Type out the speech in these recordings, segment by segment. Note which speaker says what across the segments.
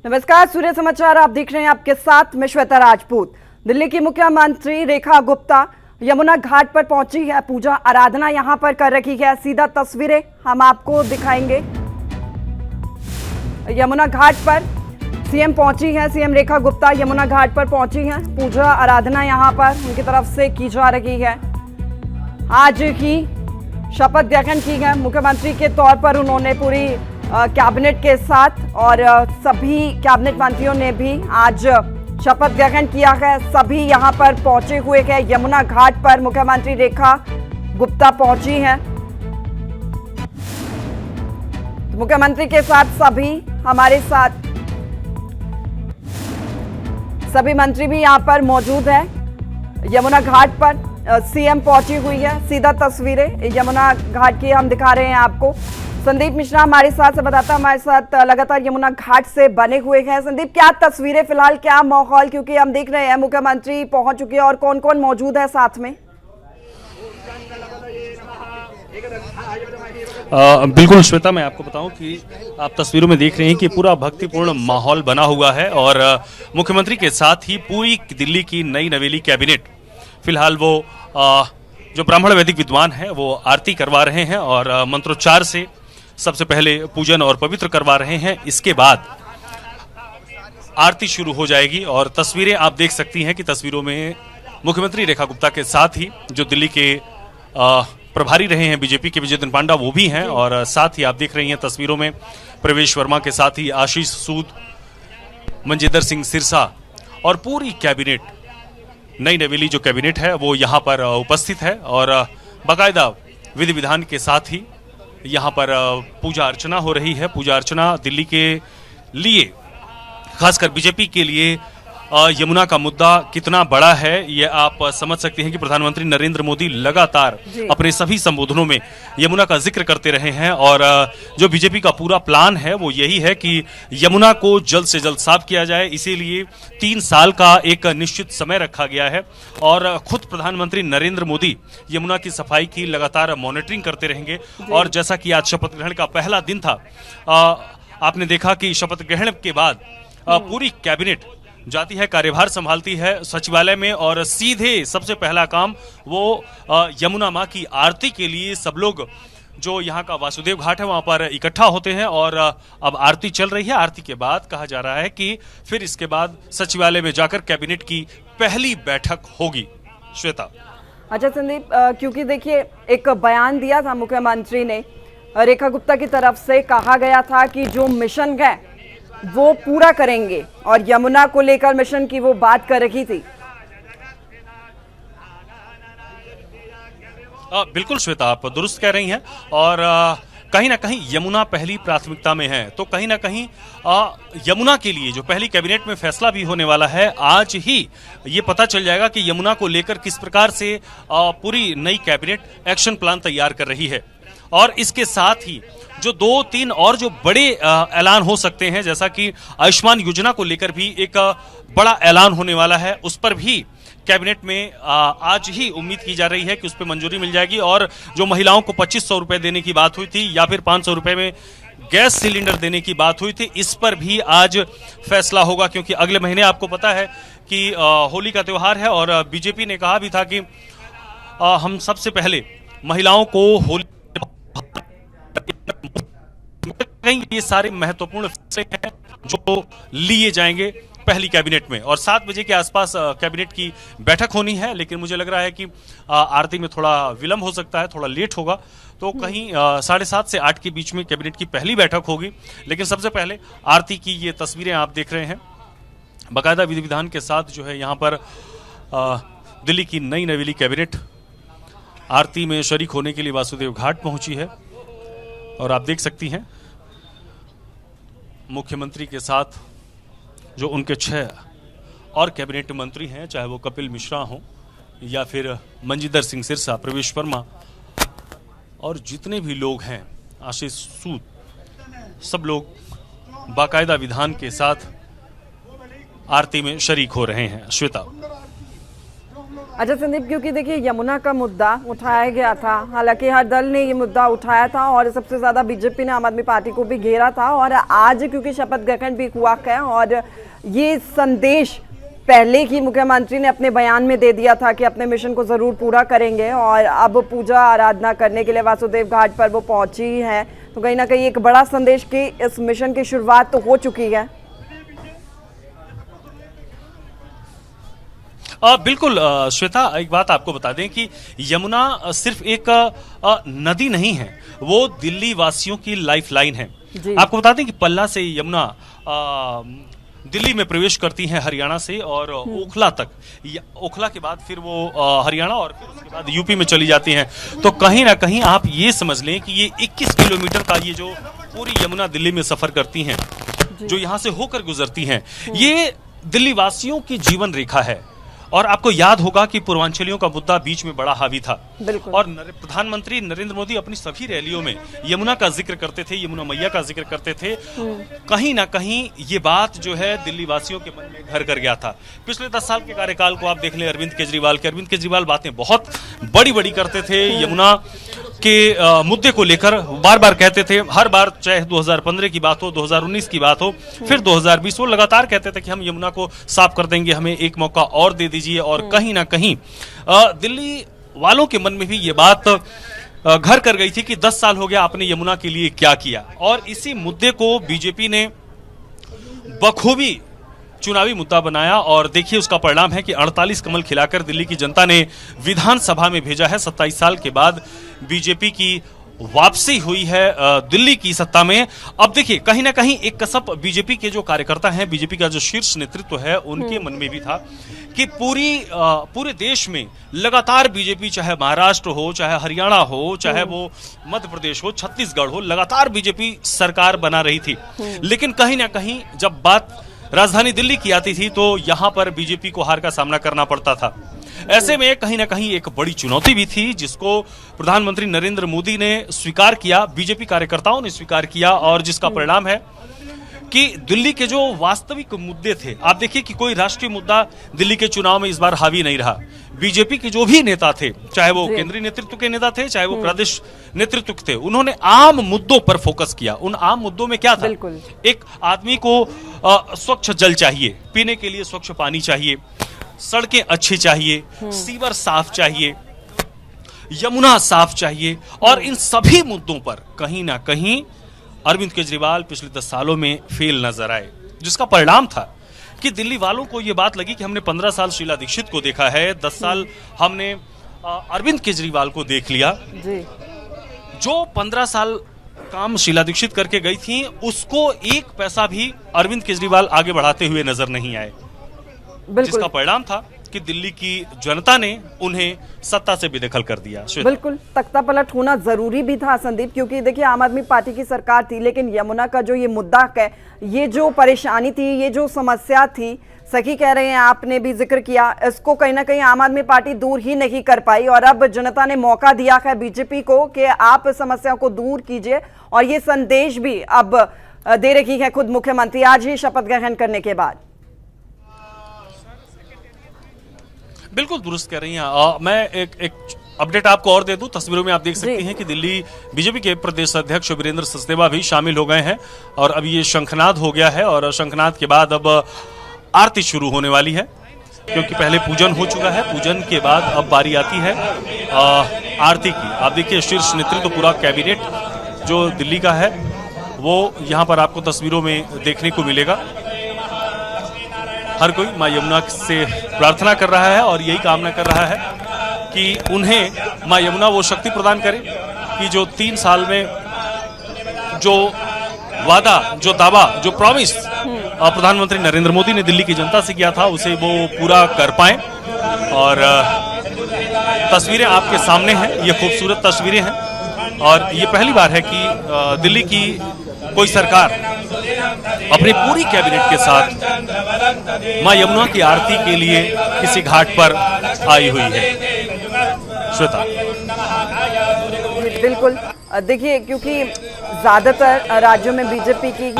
Speaker 1: नमस्कार, सूर्य समाचार आप देख रहे हैं। आपके साथ मैं श्वेता राजपूत। दिल्ली की मुख्यमंत्री रेखा गुप्ता यमुना घाट पर पहुंची है, पूजा आराधना यहां पर कर रखी है। सीधा तस्वीरें हम आपको दिखाएंगे। यमुना घाट पर सीएम पहुंची है, सीएम रेखा गुप्ता यमुना घाट पर पहुंची हैं। पूजा आराधना यहां पर उनकी तरफ से की जा रही है। आज ही शपथ ग्रहण की है मुख्यमंत्री के तौर पर उन्होंने पूरी कैबिनेट के साथ, और सभी कैबिनेट मंत्रियों ने भी आज शपथ ग्रहण किया है। सभी यहां पर पहुंचे हुए हैं। यमुना घाट पर मुख्यमंत्री रेखा गुप्ता पहुंची हैं। तो मुख्यमंत्री के साथ सभी हमारे साथ सभी मंत्री भी यहां पर मौजूद हैं। यमुना घाट पर सीएम पहुंची हुई है। सीधा तस्वीरें यमुना घाट की हम दिखा रहे हैं आपको। संदीप मिश्रा हमारे साथ संवाददाता हमारे साथ लगातार यमुना घाट से बने हुए हैं। संदीप, क्या तस्वीरें फिलहाल, क्या माहौल, क्योंकि हम देख रहे हैं मुख्यमंत्री पहुंच चुके हैं और कौन कौन मौजूद है साथ में?
Speaker 2: बिल्कुल श्वेता, मैं आपको बताऊं कि आप तस्वीरों में देख रहे हैं कि पूरा भक्तिपूर्ण माहौल बना हुआ है और मुख्यमंत्री के साथ ही पूरी दिल्ली की नई नवेली कैबिनेट फिलहाल वो जो ब्राह्मण वैदिक विद्वान है वो आरती करवा रहे हैं और मंत्रोच्चार से सबसे पहले पूजन और पवित्र करवा रहे हैं। इसके बाद आरती शुरू हो जाएगी और तस्वीरें आप देख सकती हैं कि तस्वीरों में मुख्यमंत्री रेखा गुप्ता के साथ ही जो दिल्ली के प्रभारी रहे हैं बीजेपी के विजय पांडा वो भी हैं, और साथ ही आप देख रही हैं तस्वीरों में प्रवेश वर्मा के साथ ही आशीष सूद, मंजिंदर सिंह सिरसा और पूरी कैबिनेट, नई नवेली जो कैबिनेट है वो यहाँ पर उपस्थित है। और बाकायदा विधि विधान के साथ ही यहाँ पर पूजा अर्चना हो रही है। पूजा अर्चना दिल्ली के लिए, खासकर बीजेपी के लिए यमुना का मुद्दा कितना बड़ा है ये आप समझ सकते हैं कि प्रधानमंत्री नरेंद्र मोदी लगातार अपने सभी संबोधनों में यमुना का जिक्र करते रहे हैं। और जो बीजेपी का पूरा प्लान है वो यही है कि यमुना को जल्द से जल्द साफ किया जाए। इसीलिए 3 साल का एक निश्चित समय रखा गया है और खुद प्रधानमंत्री नरेंद्र मोदी यमुना की सफाई की लगातार मॉनिटरिंग करते रहेंगे। और जैसा कि आज शपथ ग्रहण का पहला दिन था, आपने देखा कि शपथ ग्रहण के बाद पूरी कैबिनेट जाती है, कार्यभार संभालती है सचिवालय में, और सीधे सबसे पहला काम वो यमुना माँ की आरती के लिए सब लोग जो यहाँ का वासुदेव घाट है वहां पर इकट्ठा होते हैं। और अब आरती चल रही है। आरती के बाद कहा जा रहा है कि फिर इसके बाद सचिवालय में जाकर कैबिनेट की पहली बैठक होगी। श्वेता।
Speaker 1: अच्छा संदीप, क्योंकि देखिए एक बयान दिया था मुख्यमंत्री ने, रेखा गुप्ता की तरफ से कहा गया था कि जो मिशन है वो पूरा करेंगे, और यमुना को लेकर मिशन की वो बात कर रही थी।
Speaker 2: बिल्कुल श्वेता, आप दुरुस्त कह रही हैं। और कहीं ना कहीं यमुना पहली प्राथमिकता में है, तो कहीं ना कहीं यमुना के लिए जो पहली कैबिनेट में फैसला भी होने वाला है, आज ही ये पता चल जाएगा कि यमुना को लेकर किस प्रकार से पूरी नई कैबिनेट एक्शन प्लान तैयार कर रही है। और इसके साथ ही जो 2-3 और जो बड़े ऐलान हो सकते हैं, जैसा कि आयुष्मान योजना को लेकर भी एक बड़ा ऐलान होने वाला है, उस पर भी कैबिनेट में आज ही उम्मीद की जा रही है कि उस पर मंजूरी मिल जाएगी। और जो महिलाओं को 2500 रुपए देने की बात हुई थी या फिर 500 रुपए में गैस सिलेंडर देने की बात हुई थी, इस पर भी आज फैसला होगा। क्योंकि अगले महीने आपको पता है कि होली का त्योहार है और बीजेपी ने कहा भी था कि हम सबसे पहले महिलाओं को होली, ये सारे महत्वपूर्ण फैसले हैं जो लिए जाएंगे पहली कैबिनेट में। और 7 बजे के आसपास कैबिनेट की बैठक होनी है, लेकिन मुझे लग रहा है कि आरती में थोड़ा विलंब हो सकता है, थोड़ा लेट होगा, तो कहीं 7:30 से 8 के बीच में कैबिनेट की पहली बैठक होगी। लेकिन सबसे पहले आरती की ये तस्वीरें आप देख रहे हैं। बाकायदा विधि विधान के साथ जो है यहाँ पर दिल्ली की नई नवेली कैबिनेट आरती में शरीक होने के लिए वासुदेव घाट पहुंची है। और आप देख सकती हैं मुख्यमंत्री के साथ जो उनके 6 और कैबिनेट मंत्री हैं, चाहे वो कपिल मिश्रा हों या फिर मंजिंदर सिंह सिरसा, प्रवेश वर्मा और जितने भी लोग हैं, आशीष सूद, सब लोग बाकायदा विधान के साथ आरती में शरीक हो रहे हैं। श्वेता।
Speaker 1: अच्छा संदीप, क्योंकि देखिए यमुना का मुद्दा उठाया गया था, हालांकि हर दल ने ये मुद्दा उठाया था और सबसे ज्यादा बीजेपी ने आम आदमी पार्टी को भी घेरा था, और आज क्योंकि शपथ ग्रहण भी हुआ है और ये संदेश पहले ही मुख्यमंत्री ने अपने बयान में दे दिया था कि अपने मिशन को जरूर पूरा करेंगे, और अब पूजा आराधना करने के लिए वासुदेव घाट पर वो पहुंची है, तो कहीं ना कहीं एक बड़ा संदेश की इस मिशन की शुरुआत तो हो चुकी है।
Speaker 2: बिल्कुल श्वेता, एक बात आपको बता दें कि यमुना सिर्फ एक नदी नहीं है, वो दिल्ली वासियों की लाइफलाइन है। आपको बता दें कि पल्ला से यमुना दिल्ली में प्रवेश करती हैं हरियाणा से, और ओखला तक, ओखला के बाद फिर वो हरियाणा और फिर उसके बाद यूपी में चली जाती हैं। तो कहीं ना कहीं आप ये समझ लें कि ये 21 किलोमीटर का ये जो पूरी यमुना दिल्ली में सफर करती हैं, जो यहाँ से होकर गुजरती हैं, ये दिल्ली वासियों की जीवन रेखा है। और आपको याद होगा कि पूर्वांचलियों का मुद्दा बीच में बड़ा हावी था, और प्रधानमंत्री नरेंद्र मोदी अपनी सभी रैलियों में यमुना का जिक्र करते थे, यमुना मैया का जिक्र करते थे। कहीं ना कहीं ये बात जो है दिल्ली वासियों के मन में घर कर गया था। पिछले 10 साल के कार्यकाल को आप देख लें अरविंद केजरीवाल बातें बहुत बड़ी बड़ी करते थे, यमुना के मुद्दे को लेकर बार बार कहते थे, हर बार चाहे 2015 की बात हो, 2019 की बात हो, फिर 2020, वो लगातार कहते थे कि हम यमुना को साफ कर देंगे, हमें एक मौका और दे दीजिए। और कहीं ना कहीं दिल्ली वालों के मन में भी ये बात घर कर गई थी कि 10 साल हो गया, आपने यमुना के लिए क्या किया। और इसी मुद्दे को बीजेपी ने बखूबी चुनावी मुद्दा बनाया, और देखिए उसका परिणाम है कि 48 कमल खिलाकर दिल्ली की जनता ने विधानसभा में भेजा है। 27 साल के बाद बीजेपी की वापसी हुई है दिल्ली की सत्ता में। अब देखिए कहीं ना कहीं एक कसब बीजेपी के जो कार्यकर्ता हैं, बीजेपी का जो शीर्ष नेतृत्व है, उनके मन में भी था कि पूरे देश में लगातार बीजेपी, चाहे महाराष्ट्र हो, चाहे हरियाणा हो, चाहे वो मध्य प्रदेश हो, छत्तीसगढ़ हो, लगातार बीजेपी सरकार बना रही थी। लेकिन कहीं ना कहीं जब बात राजधानी दिल्ली की आती थी तो यहां पर बीजेपी को हार का सामना करना पड़ता था। ऐसे में कहीं ना कहीं एक बड़ी चुनौती भी थी, जिसको प्रधानमंत्री नरेंद्र मोदी ने स्वीकार किया, बीजेपी कार्यकर्ताओं ने स्वीकार किया, और जिसका परिणाम है कि दिल्ली के जो वास्तविक मुद्दे थे, आप देखिए कि कोई राष्ट्रीय मुद्दा दिल्ली के चुनाव में इस बार हावी नहीं रहा। बीजेपी के जो भी नेता थे, चाहे वो केंद्रीय नेतृत्व के नेता थे, चाहे वो प्रदेश नेतृत्व थे, उन्होंने आम मुद्दों पर फोकस किया। उन आम मुद्दों में क्या था? एक आदमी को स्वच्छ जल चाहिए, पीने के लिए स्वच्छ पानी चाहिए, सड़कें अच्छी चाहिए, सीवर साफ चाहिए, यमुना साफ चाहिए, और इन सभी मुद्दों पर कहीं ना कहीं अरविंद केजरीवाल पिछले 10 सालों में फेल नजर आए, जिसका परिणाम था कि दिल्ली वालों को यह बात लगी कि हमने 15 साल शीला दीक्षित को देखा है, 10 साल हमने अरविंद केजरीवाल को देख लिया। जो 15 साल काम शीला दीक्षित करके गई थी, उसको एक पैसा भी अरविंद केजरीवाल आगे बढ़ाते हुए नजर नहीं आए, जिसका परिणाम था कि दिल्ली की जनता ने उन्हें सत्ता से बेदखल कर दिया।
Speaker 1: बिल्कुल तख्ता पलट होना जरूरी भी था संदीप, क्योंकि देखिए आम आदमी पार्टी की सरकार थी, लेकिन यमुना का जो ये मुद्दा है, ये जो परेशानी थी, ये जो समस्या थी, सही कह रहे हैं, आपने भी जिक्र किया, इसको कहीं ना कहीं आम आदमी पार्टी दूर ही नहीं कर पाई। और अब जनता ने मौका दिया है बीजेपी को कि आप समस्या को दूर कीजिए, और ये संदेश भी अब दे रही है खुद मुख्यमंत्री आज ही शपथ ग्रहण करने के बाद।
Speaker 2: बिल्कुल दुरुस्त कह रही हैं। मैं एक अपडेट आपको और दे दूं। तस्वीरों में आप देख सकती हैं कि दिल्ली बीजेपी के प्रदेश अध्यक्ष वीरेंद्र सचदेवा भी शामिल हो गए हैं, और अब ये शंखनाद हो गया है, और शंखनाद के बाद अब आरती शुरू होने वाली है, क्योंकि पहले पूजन हो चुका है। पूजन के बाद अब बारी आती है आरती की। आप देखिए शीर्ष नेतृत्व, पूरा कैबिनेट जो दिल्ली का है, वो यहाँ पर आपको तस्वीरों में देखने को मिलेगा। हर कोई मां यमुना से प्रार्थना कर रहा है और यही कामना कर रहा है कि उन्हें मां यमुना वो शक्ति प्रदान करे कि जो 3 साल में जो वादा, जो दावा, जो प्रॉमिस प्रधानमंत्री नरेंद्र मोदी ने दिल्ली की जनता से किया था, उसे वो पूरा कर पाए। और तस्वीरें आपके सामने हैं, ये खूबसूरत तस्वीरें हैं, और ये पहली बार है कि दिल्ली की कोई सरकार अपनी पूरी कैबिनेट के साथ मां यमुना की आरती के लिए किसी घाट पर आई हुई है। श्वेता,
Speaker 1: बिल्कुल देखिए, क्योंकि ज्यादातर राज्यों में बीजेपी की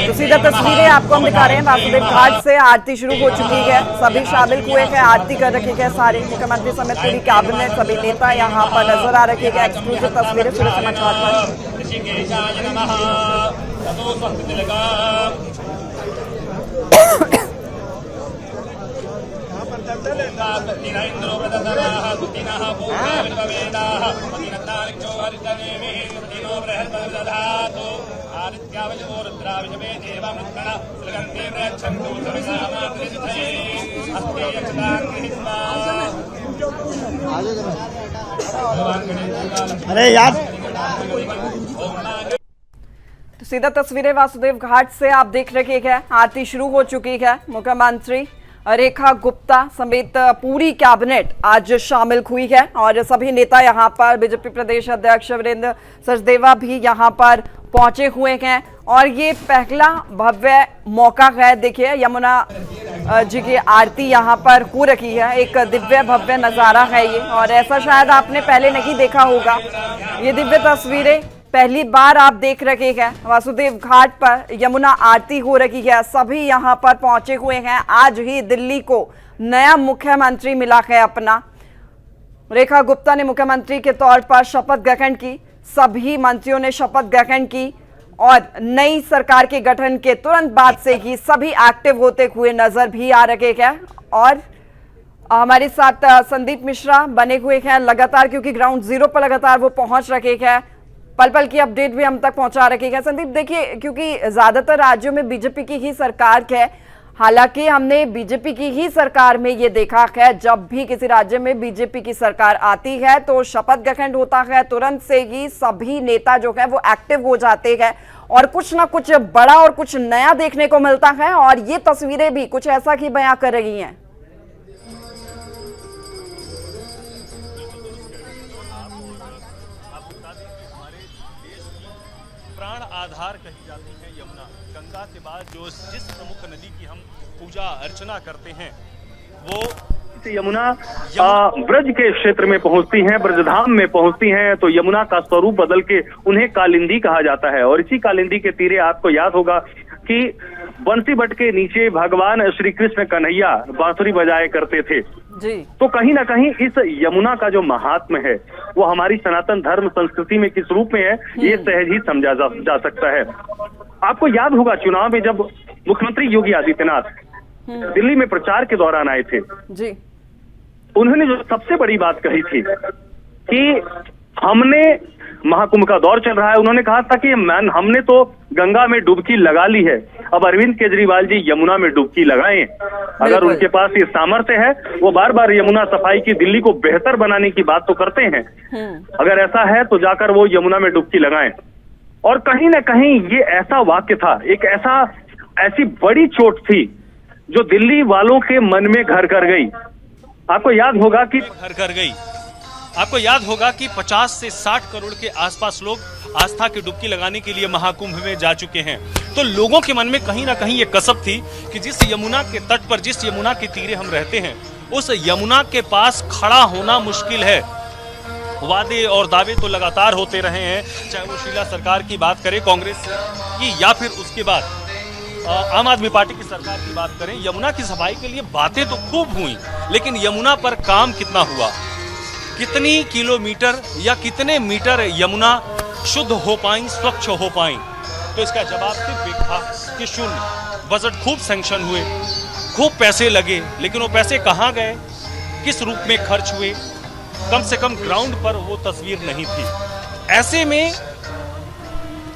Speaker 1: तो सीधा तस्वीरें आपको हम दिखा रहे हैं वासुदेव घाट से। आरती शुरू हो चुकी है, सभी शामिल हुए हैं, आरती कर रखे हैं सारे मुख्यमंत्री समेत पूरी कैबिनेट, सभी नेता यहाँ पर नजर आ रखे हैं। एक्सक्लूसिव तस्वीरें सूर्य समाचार पर।
Speaker 3: अरे यार,
Speaker 1: तो सीधा तस्वीरें वासुदेव घाट से आप देख रहे हैं। आरती शुरू हो चुकी है, मुख्यमंत्री रेखा गुप्ता समेत पूरी कैबिनेट आज शामिल हुई है और सभी नेता यहां पर, बीजेपी प्रदेश अध्यक्ष वीरेंद्र सचदेवा भी यहां पर पहुंचे हुए हैं और ये पहला भव्य मौका है। देखिए यमुना जी की आरती यहां पर हो रखी है, एक दिव्य भव्य नजारा है ये, और ऐसा शायद आपने पहले नहीं देखा होगा। ये दिव्य तस्वीरें पहली बार आप देख रहे हैं। वासुदेव घाट पर यमुना आरती हो रही है, सभी यहां पर पहुंचे हुए हैं। आज ही दिल्ली को नया मुख्यमंत्री मिला है अपना। रेखा गुप्ता ने मुख्यमंत्री के तौर पर शपथ ग्रहण की, सभी मंत्रियों ने शपथ ग्रहण की और नई सरकार के गठन के तुरंत बाद से ही सभी एक्टिव होते हुए नजर भी आ रहे हैं। और हमारे साथ संदीप मिश्रा बने हुए हैं लगातार, क्योंकि ग्राउंड जीरो पर लगातार वो पहुंच रहे हैं, पल पल की अपडेट भी हम तक पहुंचा रखी है। संदीप देखिए, क्योंकि ज्यादातर राज्यों में बीजेपी की ही सरकार है, हालांकि हमने बीजेपी की ही सरकार में ये देखा है जब भी किसी राज्य में बीजेपी की सरकार आती है तो शपथ ग्रहण होता है, तुरंत से ही सभी नेता जो है वो एक्टिव हो जाते हैं और कुछ ना कुछ बड़ा और कुछ नया देखने को मिलता है। और ये तस्वीरें भी कुछ ऐसा ही बयां कर रही हैं।
Speaker 2: प्राण आधार कही जाती है यमुना, गंगा के बाद जो जिस प्रमुख नदी की हम पूजा अर्चना करते हैं वो
Speaker 3: यमुना ब्रज के क्षेत्र में पहुंचती हैं, ब्रजधाम में पहुंचती हैं तो यमुना का स्वरूप बदल के उन्हें कालिंदी कहा जाता है। और इसी कालिंदी के तीरे आपको याद होगा कि बंसी बट के नीचे भगवान श्री कृष्ण कन्हैया बांसुरी बजाया करते थे
Speaker 1: जी।
Speaker 3: तो कहीं ना कहीं इस यमुना का जो महात्म्य है वो हमारी सनातन धर्म संस्कृति में किस रूप में है ये सहज ही समझा जा सकता है। आपको याद होगा चुनाव में जब मुख्यमंत्री योगी आदित्यनाथ दिल्ली में प्रचार के दौरान आए थे
Speaker 1: जी,
Speaker 3: उन्होंने जो सबसे बड़ी बात कही थी कि हमने महाकुंभ का दौर चल रहा है, उन्होंने कहा था कि हमने तो गंगा में डुबकी लगा ली है, अब अरविंद केजरीवाल जी यमुना में डुबकी लगाएं। अगर उनके पास ये सामर्थ्य है, वो बार बार यमुना सफाई की, दिल्ली को बेहतर बनाने की बात तो करते हैं, अगर ऐसा है तो जाकर वो यमुना में डुबकी लगाएं। और कहीं ना कहीं ये ऐसा वाक्य था, एक ऐसी बड़ी चोट थी जो दिल्ली वालों के मन में घर कर गई। आपको याद होगा कि
Speaker 2: घर कर गई। आपको याद होगा कि 50 से 60 करोड़ के आसपास लोग आस्था की डुबकी लगाने के लिए महाकुंभ में जा चुके हैं। तो लोगों के मन में कहीं ना कहीं ये कसब थी कि जिस यमुना के तट पर, जिस यमुना के तीरे हम रहते हैं, उस यमुना के पास खड़ा होना मुश्किल है। वादे और दावे तो लगातार होते रहे हैं, चाहे वो शीला सरकार की बात करें कांग्रेस की या फिर उसके बाद आम आदमी पार्टी की सरकार की बात करें। यमुना की सफाई के लिए बातें तो खूब हुई, लेकिन यमुना पर काम कितना हुआ, कितनी किलोमीटर या कितने मीटर यमुना शुद्ध हो पाई, स्वच्छ हो पाई, तो इसका जवाब सिर्फ एक था कि शून्य। बजट खूब सैंक्शन हुए, खूब पैसे लगे, लेकिन वो पैसे कहाँ गए, किस रूप में खर्च हुए, कम से कम ग्राउंड पर वो तस्वीर नहीं थी। ऐसे में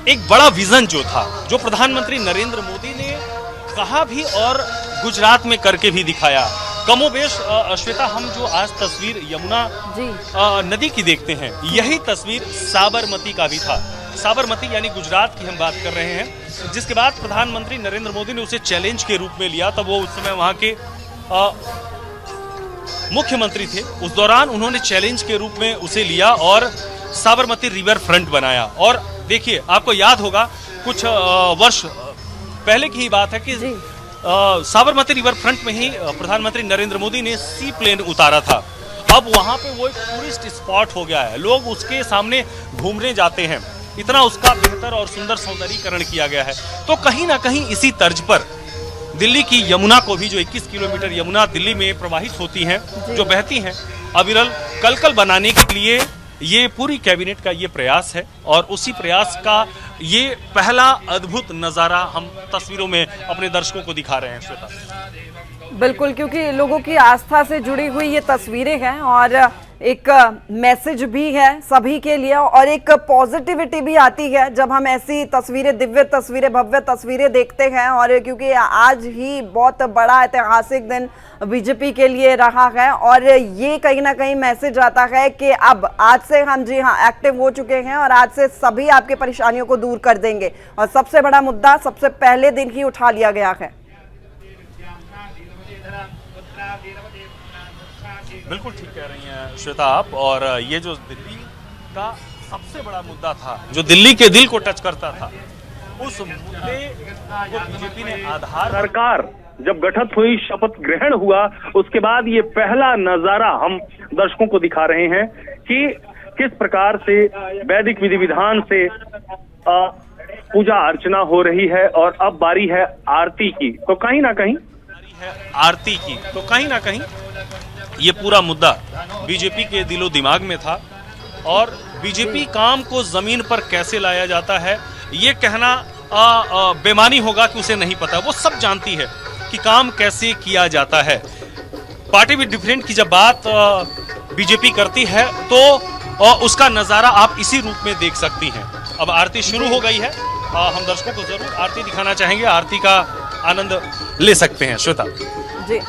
Speaker 2: एक बड़ा विजन जो था, जो प्रधानमंत्री नरेंद्र मोदी ने कहा भी और गुजरात में करके भी दिखाया, कमोबेश श्वेता, हम जो आज तस्वीर यमुना नदी की देखते हैं, यही तस्वीर साबरमती का भी था। साबरमती यानी गुजरात की हम बात कर रहे हैं, जिसके बाद प्रधानमंत्री नरेंद्र मोदी ने उसे चैलेंज के रूप में लिया। तब वो उस समय वहां के मुख्यमंत्री थे, उस दौरान उन्होंने चैलेंज के रूप में उसे लिया और साबरमती रिवर फ्रंट बनाया। और देखिए, आपको याद होगा कुछ वर्ष पहले की ही बात है कि साबरमती रिवर फ्रंट में ही प्रधानमंत्री नरेंद्र मोदी ने सी प्लेन उतारा था। अब वहां पे वो एक टूरिस्ट स्पॉट हो गया है, लोग उसके सामने घूमने जाते हैं। इतना उसका बेहतर और सुंदर सौंदर्यीकरण किया गया है। तो कहीं ना कहीं इसी तर्ज पर दिल्ली की यमुना को भी, जो 21 किलोमीटर यमुना दिल्ली में प्रवाहित होती हैं, जो बहती हैं, अविरल कलकल बनाने के लिए ये पूरी कैबिनेट का ये प्रयास है। और उसी प्रयास का ये पहला अद्भुत नजारा हम तस्वीरों में अपने दर्शकों को दिखा रहे हैं श्वेता।
Speaker 1: बिल्कुल, क्योंकि लोगों की आस्था से जुड़ी हुई ये तस्वीरें हैं और एक मैसेज भी है सभी के लिए और एक पॉजिटिविटी भी आती है जब हम ऐसी तस्वीरें, दिव्य तस्वीरें, भव्य तस्वीरें देखते हैं। और क्योंकि आज ही बहुत बड़ा ऐतिहासिक दिन बीजेपी के लिए रहा है और ये कहीं ना कहीं मैसेज आता है कि अब आज से हम, जी हाँ, एक्टिव हो चुके हैं और आज से सभी आपकी परेशानियों को दूर कर देंगे। और सबसे बड़ा मुद्दा सबसे पहले दिन ही उठा लिया गया है।
Speaker 2: बिल्कुल ठीक कह रही हैं श्वेता आप। और ये जो दिल्ली का सबसे बड़ा मुद्दा था, जो दिल्ली के दिल को टच करता था, उस मुद्दे को बीजेपी ने आधार।
Speaker 3: सरकार जब गठित हुई, शपथ ग्रहण हुआ, उसके बाद ये पहला नजारा हम दर्शकों को दिखा रहे हैं कि किस प्रकार से वैदिक विधि विधान से पूजा अर्चना हो रही है। और अब बारी है आरती की। तो कहीं ना कहीं
Speaker 2: आरती की, तो कहीं ना कहीं ये पूरा मुद्दा बीजेपी के दिलो दिमाग में था। और बीजेपी काम को जमीन पर कैसे लाया जाता है, ये कहना बेमानी होगा कि उसे नहीं पता। वो सब जानती है कि काम कैसे किया जाता है। पार्टी विद डिफरेंट की जब बात बीजेपी करती है तो उसका नजारा आप इसी रूप में देख सकती हैं। अब आरती शुरू हो गई है। हम दर्शकों को जरूर आरती दिखाना चाहेंगे, आरती का आनंद ले सकते हैं श्वेता
Speaker 1: जी।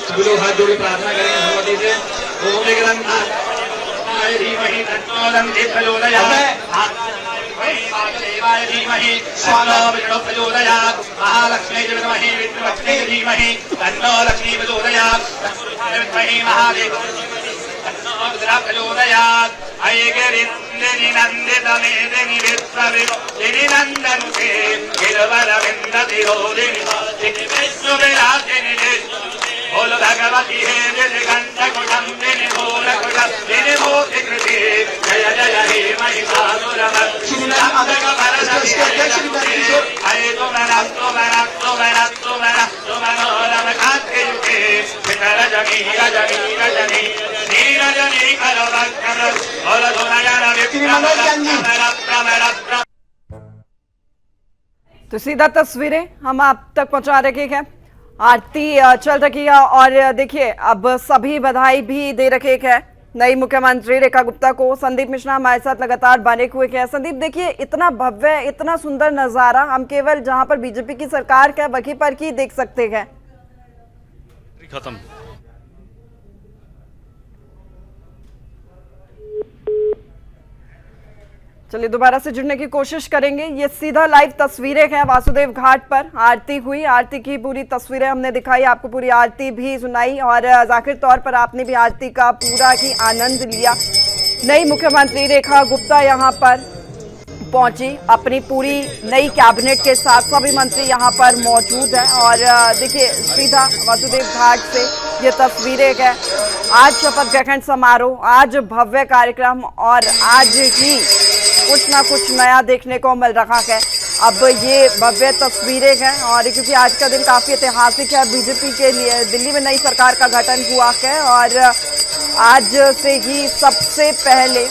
Speaker 4: सभी लोग हाथ जोड़े प्रार्थना करेंगे भगवती से। ओम ग्रंथाय धीमहि तन्नो दन्ति प्रचोदयात्। वासुदेवाय धीमहि तन्नो विष्णुः प्रचोदयात्। महालक्ष्मी च विद्महे विष्णुपत्न्यै धीमहि तन्नो लक्ष्मी प्रचोदयात्। तत्पुरुषाय विद्महे महादेवाय धीमहि तन्नो रुद्रः प्रचोदयात्। ऐगिरिन्द्रिनि नन्दितमेदिनि विश्वविभूतिनि नन्दनुते गिरिवरविन्दतिरोधिनि विष्णुविलासिनि बोलो भगवती हे जगन्नाकुटम्बिनि मूलकुटम्बिनि मोक्षकृते जय जय हे महिषासुरमर्दिनि हरे तुम मनोरम कान्तियुगे विकलजनी रजनी रजनी नीरजनी कलवक्त्रम बोलो धुनयन विक्रम।
Speaker 1: तो सीधा तस्वीरें हम आप तक पहुंचा रहे हैं। आरती चल रही है और देखिए अब सभी बधाई भी दे रखे हैं नई मुख्यमंत्री रेखा गुप्ता को। संदीप मिश्रा हमारे साथ लगातार बने हुए हैं। संदीप देखिए इतना भव्य इतना सुंदर नजारा हम केवल जहां पर बीजेपी की सरकार है वहीं पर ही देख सकते हैं।
Speaker 2: खत्म।
Speaker 1: चलिए दोबारा से जुड़ने की कोशिश करेंगे। ये सीधा लाइव तस्वीरें हैं वासुदेव घाट पर। आरती हुई, आरती की पूरी तस्वीरें हमने दिखाई, आपको पूरी आरती भी सुनाई और जाहिर तौर पर आपने भी आरती का पूरा ही आनंद लिया। नई मुख्यमंत्री रेखा गुप्ता यहां पर पहुंची अपनी पूरी नई कैबिनेट के साथ। सभी मंत्री यहां पर मौजूद हैं और देखिए सीधा वासुदेव घाट से ये तस्वीरें हैं। आज शपथ ग्रहण समारोह, आज भव्य कार्यक्रम और आज ही कुछ ना कुछ नया देखने को मिल रहा है। अब ये भव्य तस्वीरें हैं और क्योंकि आज का दिन काफी ऐतिहासिक है बीजेपी के लिए। दिल्ली में नई सरकार का गठन हुआ है और आज से ही सबसे पहले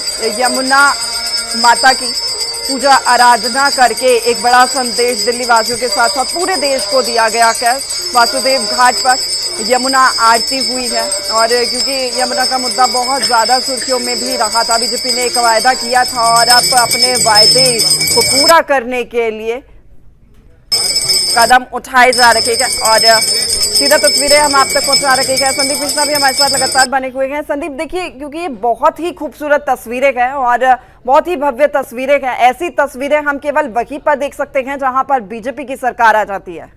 Speaker 1: यमुना माता की पूजा आराधना करके एक बड़ा संदेश दिल्ली वासियों के साथ साथ पूरे देश को दिया गया है। वासुदेव घाट पर यमुना आरती हुई है और क्योंकि यमुना का मुद्दा बहुत ज्यादा सुर्खियों में भी रहा था, बीजेपी ने एक वायदा किया था और अब अपने वायदे को पूरा करने के लिए कदम उठाए जा रहे हैं और सीधा तस्वीरें हम आप तक पहुंचा रहे हैं। संदीप मिश्रा भी हमारे साथ लगातार बने हुए हैं। संदीप देखिए क्योंकि ये बहुत ही खूबसूरत तस्वीरें हैं और बहुत ही भव्य तस्वीरें हैं। ऐसी तस्वीरें हम केवल वहीं पर देख सकते हैं जहां पर बीजेपी की सरकार आ जाती है।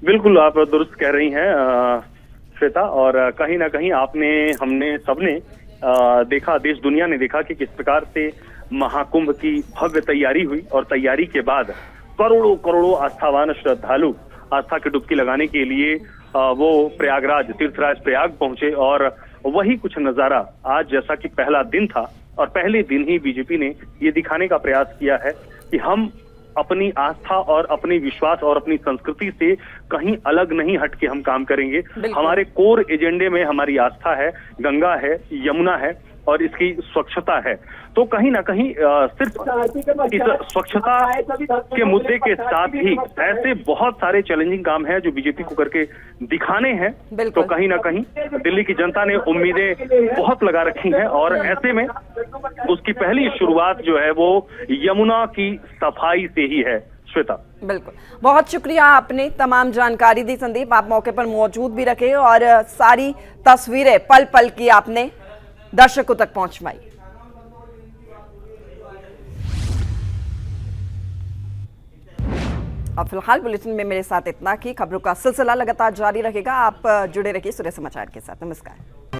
Speaker 3: बिल्कुल आप दुरुस्त कह रही हैं श्वेता, और कहीं ना कहीं आपने हमने सबने देखा, देश दुनिया ने देखा कि किस प्रकार से महाकुंभ की भव्य तैयारी हुई और तैयारी के बाद करोड़ों करोड़ों आस्थावान श्रद्धालु आस्था की डुबकी लगाने के लिए वो प्रयागराज तीर्थराज प्रयाग पहुंचे और वही कुछ नजारा आज जैसा कि पहला दिन था और पहले दिन ही बीजेपी ने ये दिखाने का प्रयास किया है कि हम अपनी आस्था और अपनी विश्वास और अपनी संस्कृति से कहीं अलग नहीं हटके हम काम करेंगे। हमारे कोर एजेंडे में हमारी आस्था है, गंगा है, यमुना है और इसकी स्वच्छता है। तो कहीं ना कहीं सिर्फ इस स्वच्छता के मुद्दे के साथ ही ऐसे बहुत सारे चैलेंजिंग काम हैं जो बीजेपी को करके दिखाने हैं। तो कहीं ना कहीं दिल्ली की जनता ने उम्मीदें बहुत लगा रखी हैं और ऐसे में उसकी पहली शुरुआत जो है वो यमुना की सफाई से ही है। श्वेता
Speaker 1: बिल्कुल, बहुत शुक्रिया आपने तमाम जानकारी दी संदीप। आप मौके पर मौजूद भी रखे और सारी तस्वीरें पल पल की आपने दर्शकों तक पहुंचवाई। अब फिलहाल बुलेटिन में मेरे साथ इतना ही। खबरों का सिलसिला लगातार जारी रहेगा। आप जुड़े रहिए सूर्य समाचार के साथ। नमस्कार।